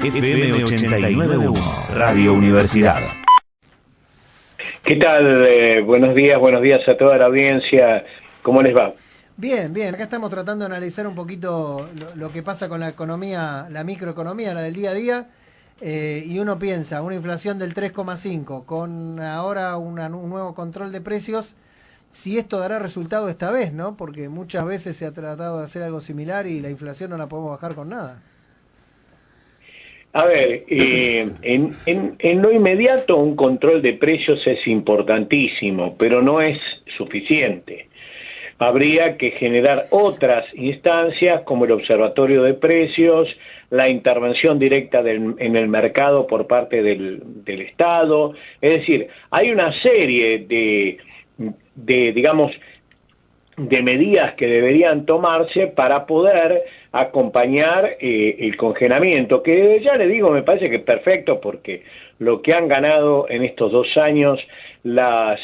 FM 89.1, Radio Universidad. ¿Qué tal? Buenos días a toda la audiencia. ¿Cómo les va? Bien, bien. Acá estamos tratando de analizar un poquito lo que pasa con la economía, la microeconomía, la del día a día. Y uno piensa, una inflación del 3,5 con ahora un nuevo control de precios, si esto dará resultado esta vez, ¿no? Porque muchas veces se ha tratado de hacer algo similar y la inflación no la podemos bajar con nada. A ver, en lo inmediato un control de precios es importantísimo, pero no es suficiente. Habría que generar otras instancias como el Observatorio de Precios, la intervención directa en el mercado por parte del Estado. Es decir, hay una serie de medidas que deberían tomarse para poder acompañar el congelamiento, que ya le digo, me parece que es perfecto, porque lo que han ganado en estos 2 años las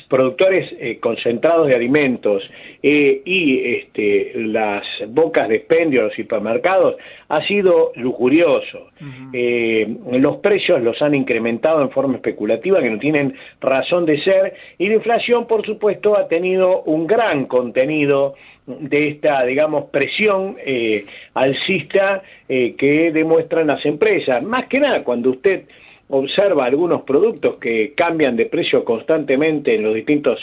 productores concentrados de alimentos y las bocas de expendio de los hipermercados ha sido lujurioso. Los precios los han incrementado en forma especulativa que no tienen razón de ser, y la inflación, por supuesto, ha tenido un gran contenido de esta, presión alcista que demuestran las empresas. Más que nada, cuando usted observa algunos productos que cambian de precio constantemente en los distintos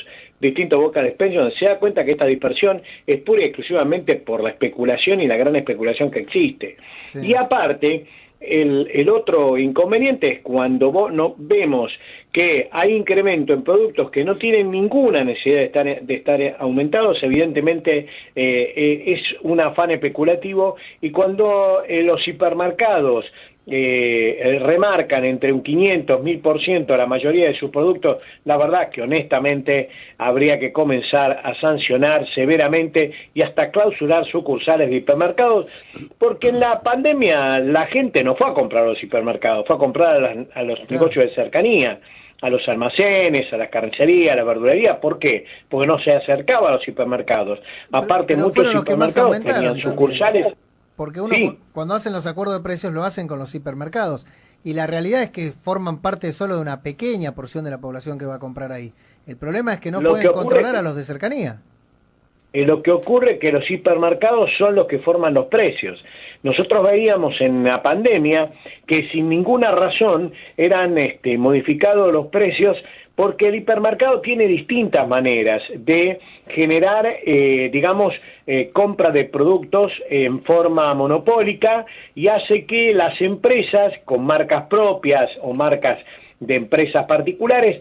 bocas de expendio, se da cuenta que esta dispersión es pura y exclusivamente por la especulación y la gran especulación que existe. Sí. Y aparte, el otro inconveniente es cuando vemos que hay incremento en productos que no tienen ninguna necesidad de estar aumentados. Evidentemente es un afán especulativo, y cuando los hipermercados remarcan entre un 500, 1000% la mayoría de sus productos, la verdad que honestamente habría que comenzar a sancionar severamente y hasta clausurar sucursales de hipermercados, porque en la pandemia la gente no fue a comprar a los hipermercados, fue a comprar a los negocios de cercanía, a los almacenes, a las carnicerías, a la verdulería. ¿Por qué? Porque no se acercaba a los hipermercados. Aparte, muchos hipermercados tenían sucursales también. Porque uno cuando hacen los acuerdos de precios lo hacen con los hipermercados, y la realidad es que forman parte solo de una pequeña porción de la población que va a comprar ahí. El problema es que no pueden controlar a los de cercanía. Lo que ocurre es que los hipermercados son los que forman los precios. Nosotros veíamos en la pandemia que sin ninguna razón eran modificados los precios, porque el hipermercado tiene distintas maneras de generar, compra de productos en forma monopólica, y hace que las empresas con marcas propias o marcas de empresas particulares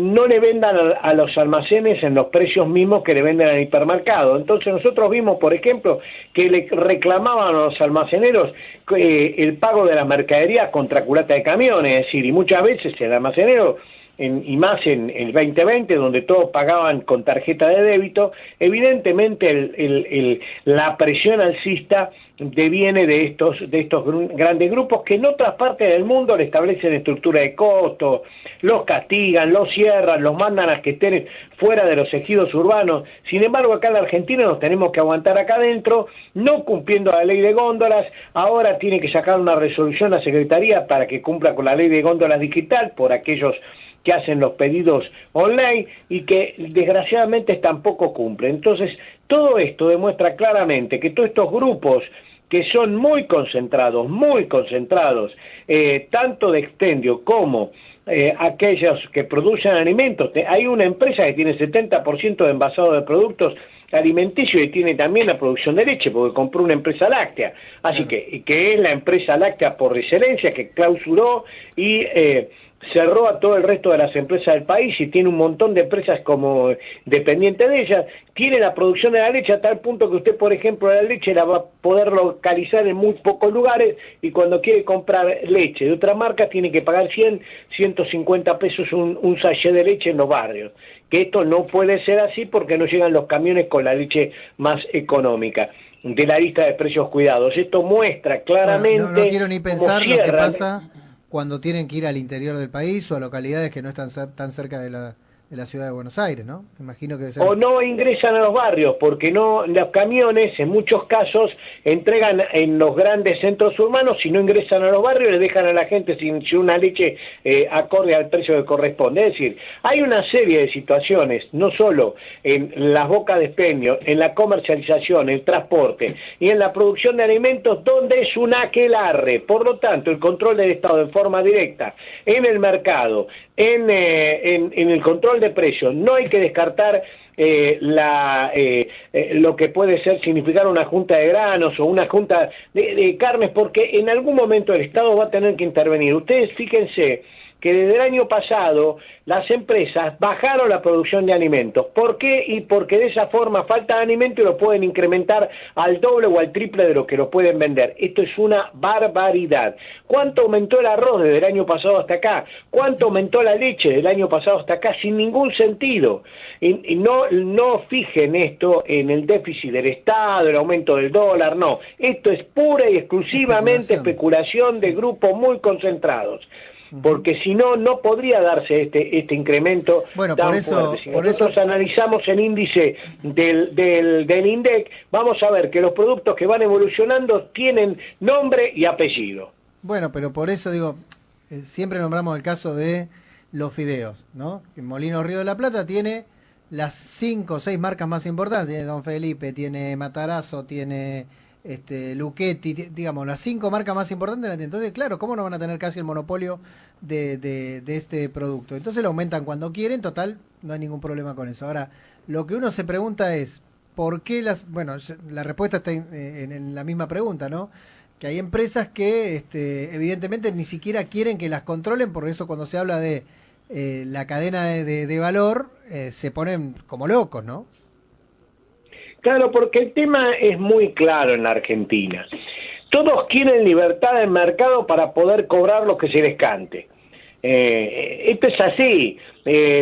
no le vendan a los almacenes en los precios mismos que le venden al hipermercado. Entonces nosotros vimos, por ejemplo, que le reclamaban a los almaceneros el pago de la mercadería contra culata de camiones, es decir, y muchas veces el almacenero, y más en el 2020, donde todos pagaban con tarjeta de débito, evidentemente la presión alcista deviene de estos grandes grupos que en otras partes del mundo le establecen estructura de costo, los castigan, los cierran, los mandan a que estén fuera de los ejidos urbanos. Sin embargo, acá en la Argentina nos tenemos que aguantar acá adentro, no cumpliendo la ley de góndolas. Ahora tiene que sacar una resolución la Secretaría para que cumpla con la ley de góndolas digital por aquellos que hacen los pedidos online, y que desgraciadamente tampoco cumplen. Entonces, todo esto demuestra claramente que todos estos grupos que son muy concentrados, tanto de expendio como aquellos que producen alimentos. Hay una empresa que tiene 70% de envasado de productos alimenticios y tiene también la producción de leche, porque compró una empresa láctea. Así que es la empresa láctea por excelencia, que clausuró y cerró a todo el resto de las empresas del país, y tiene un montón de empresas como dependientes de ellas. Tiene la producción de la leche a tal punto que usted, por ejemplo, la leche la va a poder localizar en muy pocos lugares, y cuando quiere comprar leche de otra marca tiene que pagar 100, 150 pesos un sachet de leche en los barrios. Que esto no puede ser así, porque no llegan los camiones con la leche más económica de la lista de precios cuidados. Esto muestra claramente... No quiero ni pensar lo que pasa cuando tienen que ir al interior del país o a localidades que no están tan cerca de de la ciudad de Buenos Aires, ¿no? Imagino que debe ser... O no ingresan a los barrios, porque no, los camiones en muchos casos entregan en los grandes centros urbanos, si no ingresan a los barrios les dejan a la gente sin una leche acorde al precio que corresponde. Es decir, hay una serie de situaciones, no solo en las bocas de expendio, en la comercialización, el transporte y en la producción de alimentos, donde es un aquelarre. Por lo tanto, el control del Estado en forma directa en el mercado, en el control de precios, no hay que descartar lo que puede significar una junta de granos o una junta de carnes, porque en algún momento el Estado va a tener que intervenir. Ustedes fíjense que desde el año pasado las empresas bajaron la producción de alimentos. ¿Por qué? Y porque de esa forma falta de alimento y lo pueden incrementar al doble o al triple de lo que lo pueden vender. Esto es una barbaridad. ¿Cuánto aumentó el arroz desde el año pasado hasta acá? ¿Cuánto aumentó la leche del año pasado hasta acá? Sin ningún sentido. Y no fijen esto en el déficit del Estado, el aumento del dólar, no. Esto es pura y exclusivamente especulación de grupos muy concentrados. Porque si no, no podría darse este incremento tan fuerte. Si nosotros analizamos el índice del INDEC, vamos a ver que los productos que van evolucionando tienen nombre y apellido. Bueno, pero por eso digo, siempre nombramos el caso de los fideos, ¿no? En Molinos Río de la Plata tiene las 5 o 6 marcas más importantes. Tiene Don Felipe, tiene Matarazzo, tiene... Luchetti, digamos, las 5 marcas más importantes. Entonces, claro, ¿cómo no van a tener casi el monopolio de este producto? Entonces lo aumentan cuando quieren, total, no hay ningún problema con eso. Ahora, lo que uno se pregunta es, ¿por qué bueno, la respuesta está en la misma pregunta, ¿no? Que hay empresas que evidentemente ni siquiera quieren que las controlen, por eso cuando se habla de la cadena de valor, se ponen como locos, ¿no? Claro, porque el tema es muy claro en la Argentina. Todos quieren libertad del mercado para poder cobrar lo que se les cante. Esto es así.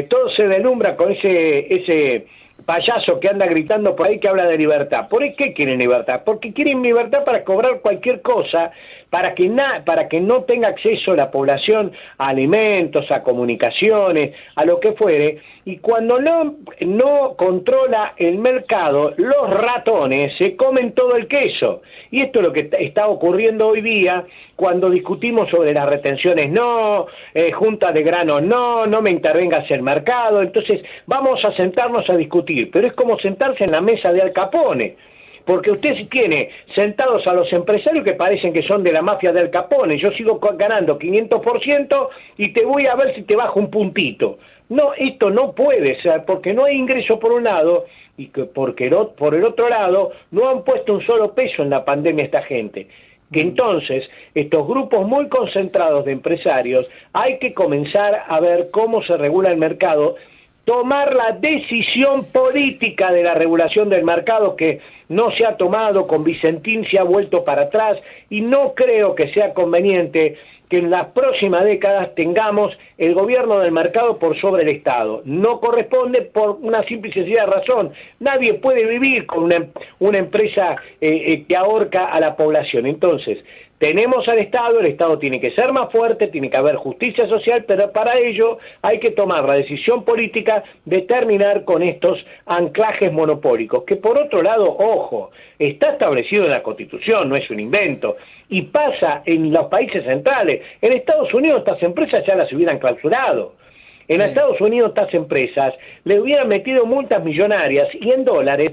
Todo se deslumbra con ese payaso que anda gritando por ahí que habla de libertad. ¿Por qué quieren libertad? Porque quieren libertad para cobrar cualquier cosa, para que no tenga acceso la población a alimentos, a comunicaciones, a lo que fuere, y cuando no controla el mercado, los ratones se comen todo el queso. Y esto es lo que está ocurriendo hoy día cuando discutimos sobre las retenciones, juntas de granos, no me intervengas el mercado. Entonces vamos a sentarnos a discutir, pero es como sentarse en la mesa de Al Capone. Porque usted tiene sentados a los empresarios que parecen que son de la mafia de Al Capone. Yo sigo ganando 500% y te voy a ver si te bajo un puntito. No, esto no puede ser, porque no hay ingreso por un lado y porque por el otro lado no han puesto un solo peso en la pandemia esta gente. Que entonces estos grupos muy concentrados de empresarios hay que comenzar a ver cómo se regula el mercado, tomar la decisión política de la regulación del mercado que no se ha tomado, con Vicentín se ha vuelto para atrás, y no creo que sea conveniente que en las próximas décadas tengamos el gobierno del mercado por sobre el Estado. No corresponde por una simple y sencilla razón. Nadie puede vivir con una empresa que ahorca a la población. Entonces, tenemos al Estado, el Estado tiene que ser más fuerte, tiene que haber justicia social, pero para ello hay que tomar la decisión política de terminar con estos anclajes monopólicos, que por otro lado, ojo, está establecido en la Constitución, no es un invento, y pasa en los países centrales. En Estados Unidos estas empresas ya las hubieran clausurado. En Estados Unidos estas empresas le hubieran metido multas millonarias y en dólares,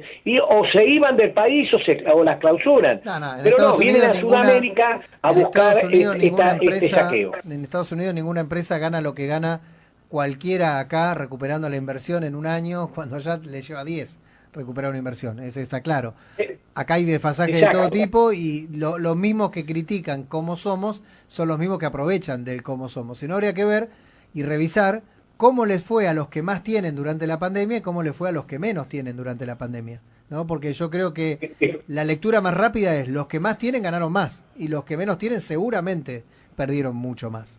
o se iban del país o las clausuran. Pero no, vienen a Sudamérica a buscar este saqueo. En Estados Unidos ninguna empresa gana lo que gana cualquiera acá recuperando la inversión en un año, cuando ya le lleva 10 recuperar una inversión. Eso está claro. Acá hay desfasajes de todo tipo, y los mismos que critican cómo somos son los mismos que aprovechan del cómo somos. Si no, habría que ver y revisar cómo les fue a los que más tienen durante la pandemia y cómo les fue a los que menos tienen durante la pandemia, ¿no? Porque yo creo que la lectura más rápida es: los que más tienen ganaron más, y los que menos tienen seguramente perdieron mucho más.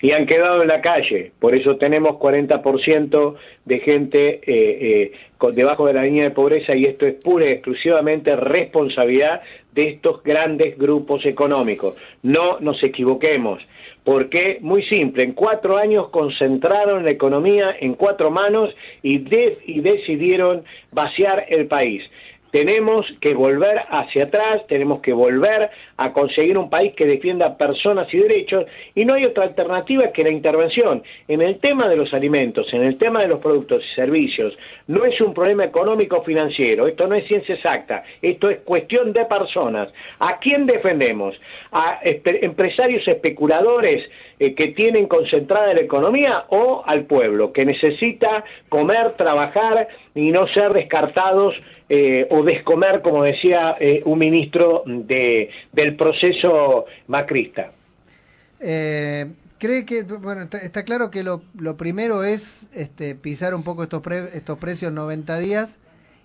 Y han quedado en la calle, por eso tenemos 40% de gente debajo de la línea de pobreza, y esto es pura y exclusivamente responsabilidad de estos grandes grupos económicos. No nos equivoquemos, porque, muy simple, en 4 años concentraron la economía en 4 manos y decidieron vaciar el país. Tenemos que volver hacia atrás, tenemos que volver a conseguir un país que defienda personas y derechos, y no hay otra alternativa que la intervención. En el tema de los alimentos, en el tema de los productos y servicios, no es un problema económico o financiero, esto no es ciencia exacta, esto es cuestión de personas. ¿A quién defendemos? ¿A empresarios especuladores que tienen concentrada la economía, o al pueblo que necesita comer, trabajar y no ser descartados o descomer, como decía un ministro del proceso macrista? ¿Cree que, bueno, está claro que lo primero es pisar un poco estos precios 90 días?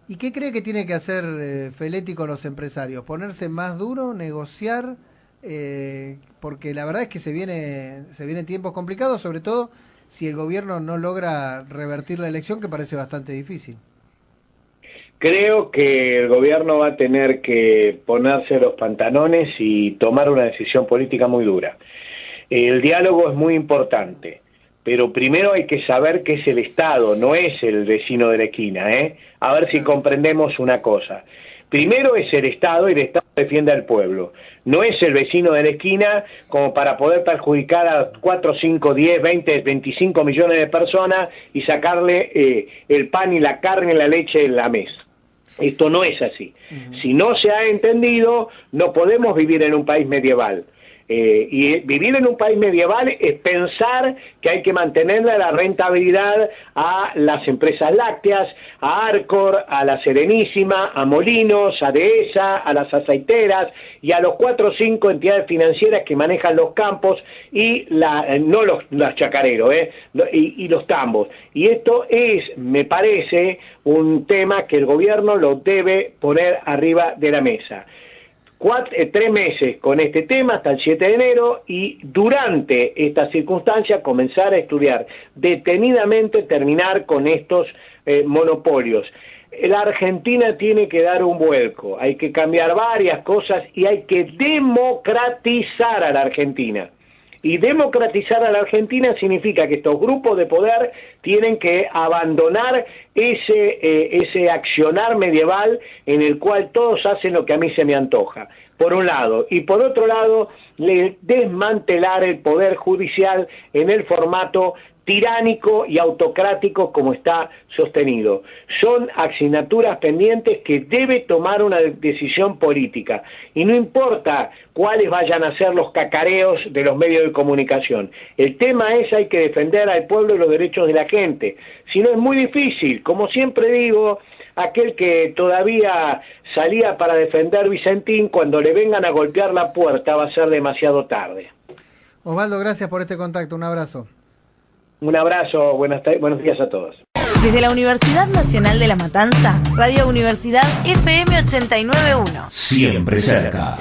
¿Y qué cree que tiene que hacer Feletti con los empresarios? ¿Ponerse más duro, negociar? Porque la verdad es que se vienen tiempos complicados, sobre todo si el gobierno no logra revertir la elección, que parece bastante difícil. Creo que el gobierno va a tener que ponerse los pantalones y tomar una decisión política muy dura. El diálogo es muy importante, pero primero hay que saber que es el Estado, no es el vecino de la esquina, A ver si comprendemos una cosa. Primero es el Estado, y el Estado defiende al pueblo. No es el vecino de la esquina como para poder perjudicar a 4, 5, 10, 20, 25 millones de personas y sacarle el pan y la carne y la leche en la mesa. Esto no es así. Si no se ha entendido, no podemos vivir en un país medieval. Y vivir en un país medieval es pensar que hay que mantenerle la rentabilidad a las empresas lácteas, a Arcor, a la Serenísima, a Molinos, a Dehesa, a las aceiteras y a los 4 o 5 entidades financieras que manejan los campos y no los chacareros, y los tambos. Y esto es, me parece, un tema que el gobierno lo debe poner arriba de la mesa. 3 meses con este tema hasta el 7 de enero y durante esta circunstancia comenzar a estudiar detenidamente, terminar con estos monopolios. La Argentina tiene que dar un vuelco, hay que cambiar varias cosas y hay que democratizar a la Argentina. Y democratizar a la Argentina significa que estos grupos de poder tienen que abandonar ese accionar medieval en el cual todos hacen lo que a mí se me antoja, por un lado. Y por otro lado, desmantelar el poder judicial en el formato tiránico y autocrático como está sostenido. Son asignaturas pendientes que debe tomar una decisión política. Y no importa cuáles vayan a ser los cacareos de los medios de comunicación. El tema es hay que defender al pueblo y los derechos de la gente. Si no es muy difícil, como siempre digo, aquel que todavía salía para defender Vicentín, cuando le vengan a golpear la puerta va a ser demasiado tarde. Osvaldo, gracias por este contacto. Un abrazo. Un abrazo, buenos días a todos. Desde la Universidad Nacional de La Matanza, Radio Universidad FM 89.1. Siempre cerca.